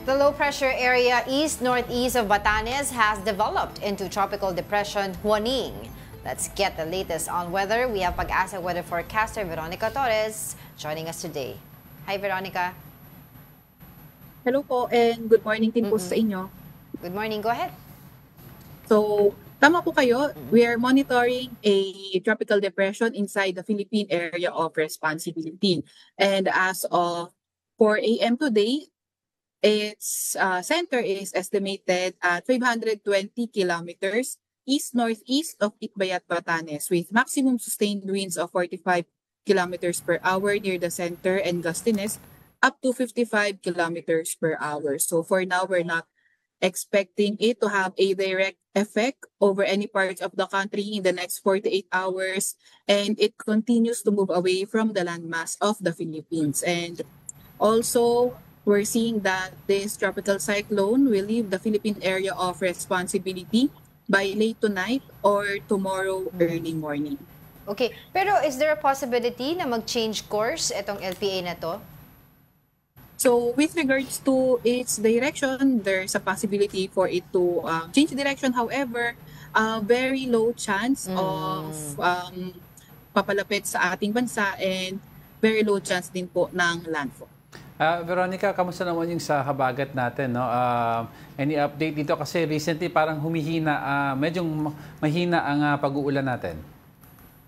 The low-pressure area east-northeast of Batanes has developed into Tropical Depression Juaning. Let's get the latest on weather. We have Pag-asa weather forecaster Veronica Torres joining us today. Hi, Veronica. Hello po and good morning din po sa inyo. Good morning. Go ahead. So, tama po kayo. We are monitoring a tropical depression inside the Philippine area of responsibility. And as of 4 a.m. today, its center is estimated at 520 kilometers east-northeast of Itbayat, Batanes, with maximum sustained winds of 45 kilometers per hour near the center and gustiness up to 55 kilometers per hour. So for now, we're not expecting it to have a direct effect over any parts of the country in the next 48 hours, and it continues to move away from the landmass of the Philippines. And also, we're seeing that this tropical cyclone will leave the Philippine area of responsibility by late tonight or tomorrow early morning. Okay, pero is there a possibility na mag-change course itong LPA na to? So with regards to its direction, there's a possibility for it to change direction. However, very low chance of papalapit sa ating bansa and very low chance din po ng landfall. Veronica, kamusta naman yung sa habagat natin? No? Any update dito? Kasi recently parang humihina, medyo mahina ang pag-uulan natin.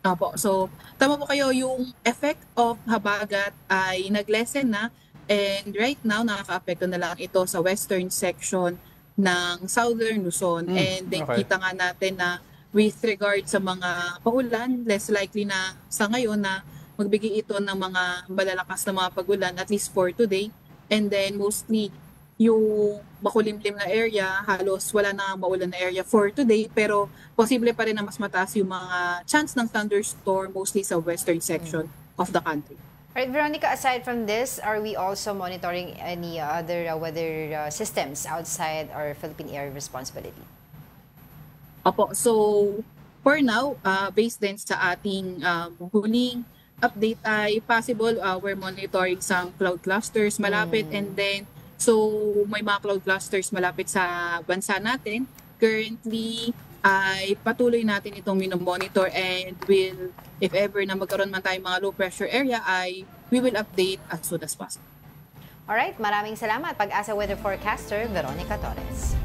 Opo. So, tama po kayo, yung effect of habagat ay nag-lessen na, and right now nakaka-apekto na lang ito sa western section ng Southern Luzon. And then kita nga natin na with regard sa mga paulan, less likely na sa ngayon na magbigay ito ng mga malalakas na mga pag-ulan at least for today. And then mostly yung makulimlim na area, halos wala na maulan na area for today, pero posible pa rin na mas mataas yung mga chance ng thunderstorm mostly sa western section of the country. Alright, Veronica, aside from this, are we also monitoring any other weather systems outside our Philippine area responsibility? Opo, so for now, based din sa ating huling update ay possible we're monitoring some cloud clusters malapit, and then so may mga cloud clusters malapit sa bansa natin. Currently ay patuloy natin itong minomonitor, and will, if ever na magkaroon man tayong mga low pressure area, ay we will update as soon as possible. Alright, maraming salamat Pag-asa weather forecaster Veronica Torres.